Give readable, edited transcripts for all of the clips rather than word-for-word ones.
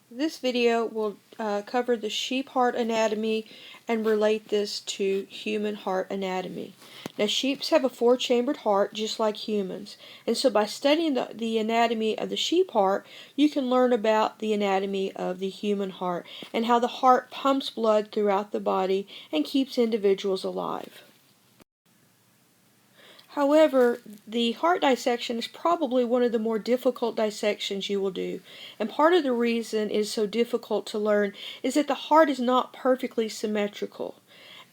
This video will cover the sheep heart anatomy and relate this to human heart anatomy. Now, sheep have a four-chambered heart just like humans, and so by studying the anatomy of the sheep heart, you can learn about the anatomy of the human heart and how the heart pumps blood throughout the body and keeps individuals alive. However, the heart dissection is probably one of the more difficult dissections you will do, and part of the reason it is so difficult to learn is that the heart is not perfectly symmetrical.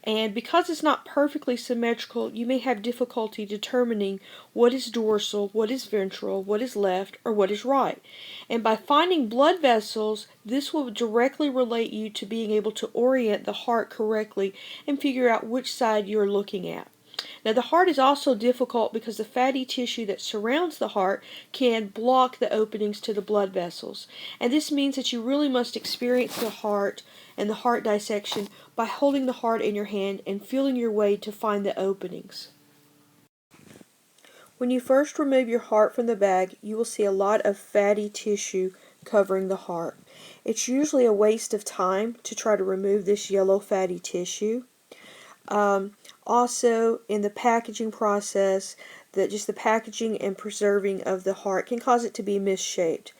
And because it's not perfectly symmetrical, you may have difficulty determining what is dorsal, what is ventral, what is left, or what is right. And by finding blood vessels, this will directly relate you to being able to orient the heart correctly and figure out which side you're looking at. Now, the heart is also difficult because the fatty tissue that surrounds the heart can block the openings to the blood vessels. And this means that you really must experience the heart and the heart dissection by holding the heart in your hand and feeling your way to find the openings. When you first remove your heart from the bag, you will see a lot of fatty tissue covering the heart. It's usually a waste of time to try to remove this yellow fatty tissue. Also, in the packaging process, just the packaging and preserving of the heart can cause it to be misshaped.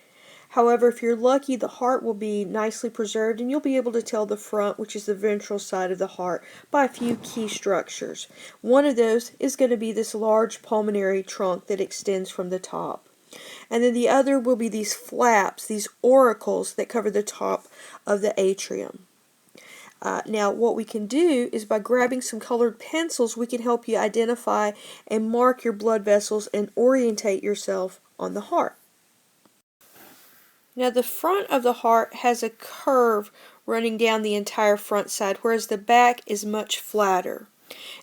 However, if you're lucky, the heart will be nicely preserved and you'll be able to tell the front, which is the ventral side of the heart, by a few key structures. One of those is going to be this large pulmonary trunk that extends from the top. And then the other will be these flaps, these auricles that cover the top of the atrium. Now, what we can do is by grabbing some colored pencils, we can help you identify and mark your blood vessels and orientate yourself on the heart. Now, the front of the heart has a curve running down the entire front side, whereas the back is much flatter.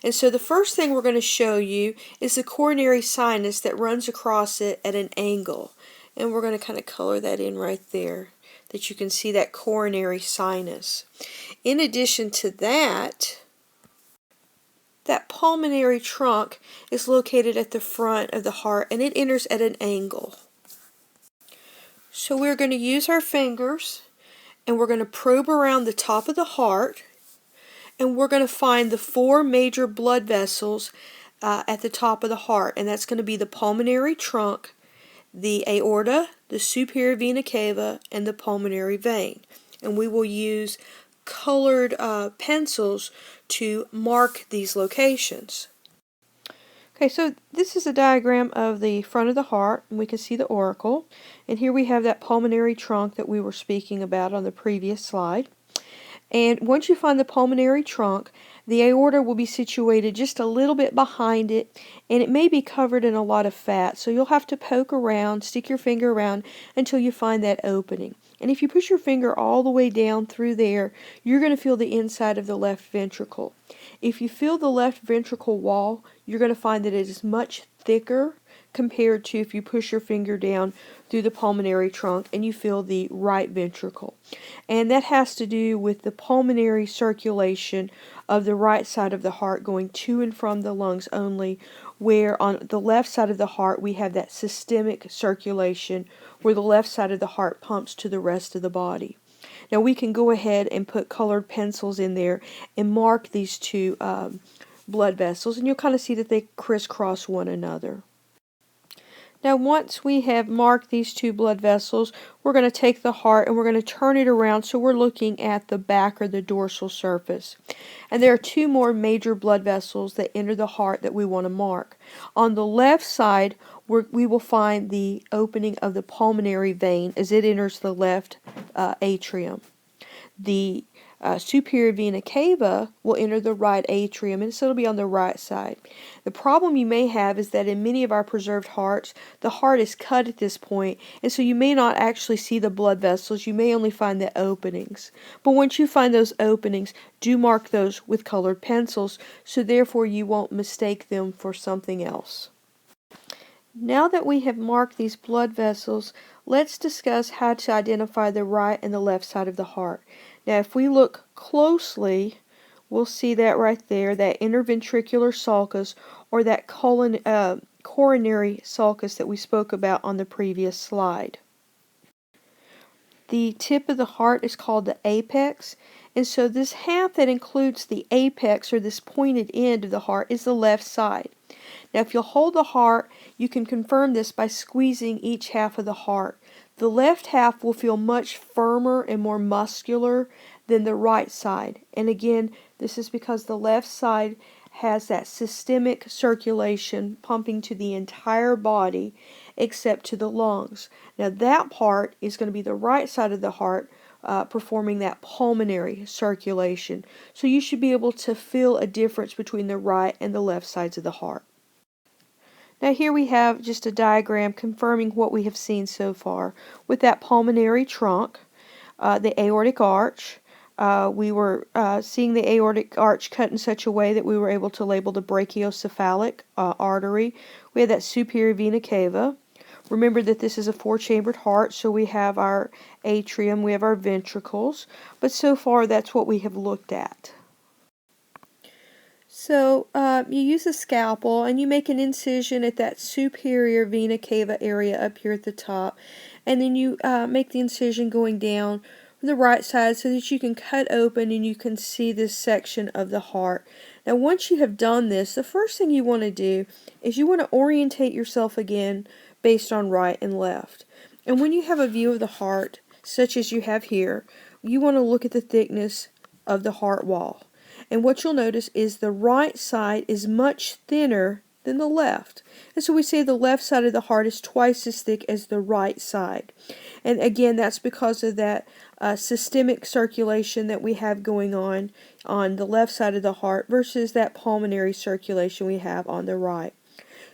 And so the first thing we're going to show you is the coronary sinus that runs across it at an angle. And we're going to kind of color that in right there, that you can see that coronary sinus. In addition to that, that pulmonary trunk is located at the front of the heart and it enters at an angle. So we're going to use our fingers and we're going to probe around the top of the heart and we're going to find the four major blood vessels at the top of the heart, and that's going to be the pulmonary trunk, the aorta, the superior vena cava, and the pulmonary vein. And we will use colored pencils to mark these locations. Okay, so this is a diagram of the front of the heart, and we can see the auricle. And here we have that pulmonary trunk that we were speaking about on the previous slide. And once you find the pulmonary trunk, the aorta will be situated just a little bit behind it, and it may be covered in a lot of fat. So you'll have to poke around, stick your finger around until you find that opening. And if you push your finger all the way down through there, you're going to feel the inside of the left ventricle. If you feel the left ventricle wall, you're going to find that it is much thicker compared to if you push your finger down through the pulmonary trunk and you feel the right ventricle. And that has to do with the pulmonary circulation of the right side of the heart going to and from the lungs only, where on the left side of the heart we have that systemic circulation where the left side of the heart pumps to the rest of the body. Now we can go ahead and put colored pencils in there and mark these two blood vessels, and you'll kind of see that they crisscross one another. Now once we have marked these two blood vessels, we're going to take the heart and we're going to turn it around so we're looking at the back or the dorsal surface. And there are two more major blood vessels that enter the heart that we want to mark. On the left side, we will find the opening of the pulmonary vein as it enters the left atrium. The superior vena cava will enter the right atrium, and so it'll be on the right side. The problem you may have is that in many of our preserved hearts, the heart is cut at this point, and so you may not actually see the blood vessels. You may only find the openings. But once you find those openings, do mark those with colored pencils, so therefore you won't mistake them for something else. Now that we have marked these blood vessels, let's discuss how to identify the right and the left side of the heart. Now, if we look closely, we'll see that right there, that interventricular sulcus, or that coronary sulcus that we spoke about on the previous slide. the tip of the heart is called the apex, and so this half that includes the apex, or this pointed end of the heart, is the left side. Now if you'll hold the heart, you can confirm this by squeezing each half of the heart. The left half will feel much firmer and more muscular than the right side. And again, this is because the left side has that systemic circulation pumping to the entire body except to the lungs. Now that part is going to be the right side of the heart, performing that pulmonary circulation. So you should be able to feel a difference between the right and the left sides of the heart. Now here we have just a diagram confirming what we have seen so far. With that pulmonary trunk, the aortic arch, we were seeing the aortic arch cut in such a way that we were able to label the brachiocephalic artery. We had that superior vena cava. Remember that this is a four-chambered heart, so we have our atrium, we have our ventricles, but so far that's what we have looked at. So you use a scalpel and you make an incision at that superior vena cava area up here at the top, and then you make the incision going down the right side so that you can cut open and you can see this section of the heart. Now once you have done this, the first thing you want to do is you want to orientate yourself again based on right and left. And when you have a view of the heart, such as you have here, you want to look at the thickness of the heart wall. And what you'll notice is the right side is much thinner than the left. And so we say the left side of the heart is twice as thick as the right side. And again, that's because of that systemic circulation that we have going on the left side of the heart versus that pulmonary circulation we have on the right.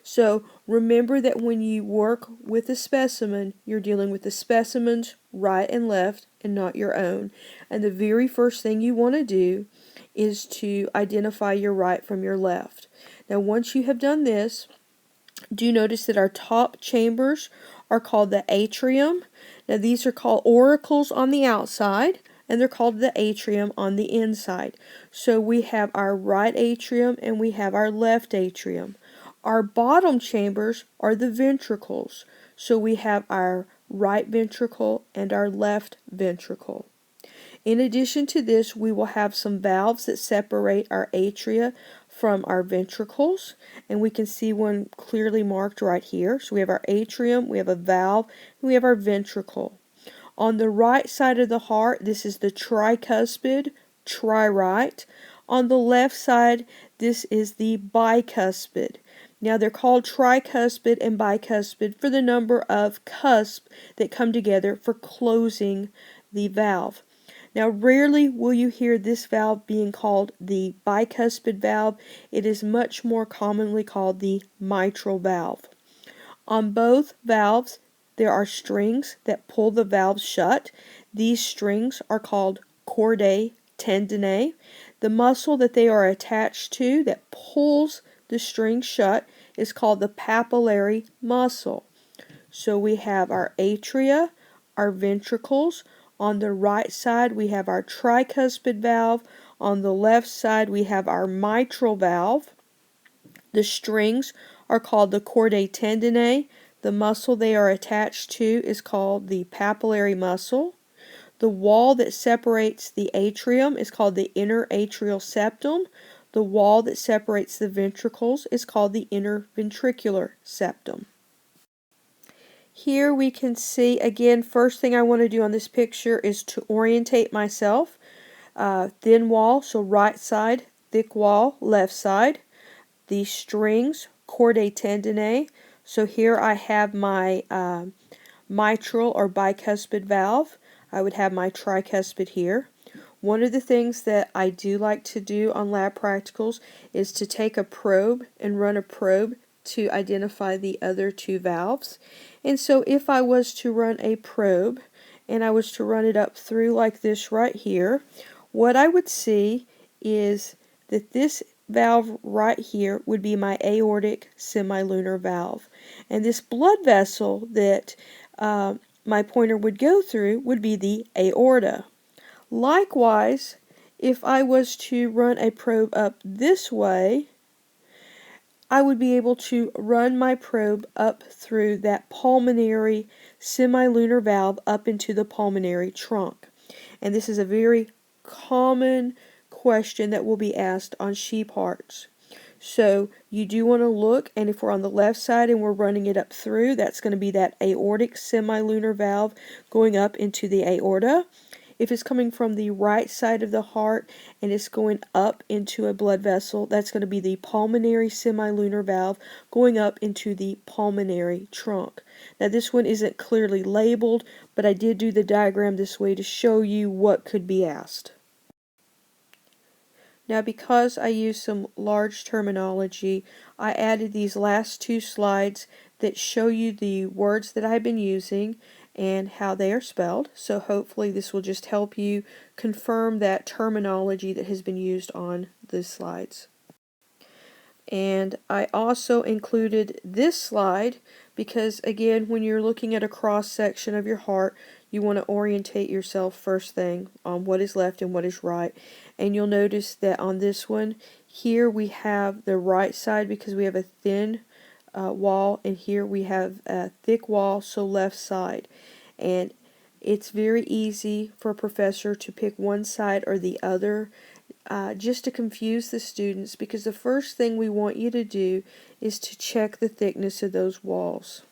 So remember that when you work with a specimen, you're dealing with the specimen's right and left and not your own. And the very first thing you want to do is to identify your right from your left. Now once you have done this, do notice that our top chambers are called the atrium. Now these are called auricles on the outside, and they're called the atrium on the inside. So we have our right atrium and we have our left atrium. Our bottom chambers are the ventricles. So we have our right ventricle and our left ventricle. In addition to this, we will have some valves that separate our atria from our ventricles, and we can see one clearly marked right here. So we have our atrium, we have a valve, and we have our ventricle. On the right side of the heart, this is the tricuspid, tri-right. On the left side, this is the bicuspid. Now they're called tricuspid and bicuspid for the number of cusps that come together for closing the valve. Now rarely will you hear this valve being called the bicuspid valve. It is much more commonly called the mitral valve. On both valves there are strings that pull the valves shut. These strings are called chordae tendineae. The muscle that they are attached to that pulls the string shut is called the papillary muscle. So we have our atria, our ventricles. On the right side we have our tricuspid valve. On the left side we have our mitral valve. The strings are called the chordae tendineae. The muscle they are attached to is called the papillary muscle. The wall that separates the atrium is called the inner atrial septum. The wall that separates the ventricles is called the interventricular septum. Here we can see, again, first thing I want to do on this picture is to orientate myself. Thin wall, so right side, thick wall, left side. These strings, chordae tendineae. So here I have my mitral or bicuspid valve. I would have my tricuspid here. One of the things that I do like to do on lab practicals is to take a probe and run a probe to identify the other two valves. And so if I was to run a probe and I was to run it up through like this right here, what I would see is that this valve right here would be my aortic semilunar valve. And this blood vessel that my pointer would go through would be the aorta. Likewise, if I was to run a probe up this way, I would be able to run my probe up through that pulmonary semilunar valve up into the pulmonary trunk. And this is a very common question that will be asked on sheep hearts. So you do want to look, and if we're on the left side and we're running it up through, that's going to be that aortic semilunar valve going up into the aorta. If it's coming from the right side of the heart and it's going up into a blood vessel, that's going to be the pulmonary semilunar valve going up into the pulmonary trunk. Now this one isn't clearly labeled, but I did do the diagram this way to show you what could be asked. Now because I used some large terminology, I added these last two slides that show you the words that I've been using and how they are spelled. So hopefully this will just help you confirm that terminology that has been used on the slides. And I also included this slide because, again, when you're looking at a cross section of your heart, you want to orientate yourself first thing on what is left and what is right. And you'll notice that on this one, here we have the right side because we have a thin wall, and here we have a thick wall, so left side. And it's very easy for a professor to pick one side or the other just to confuse the students, because the first thing we want you to do is to check the thickness of those walls.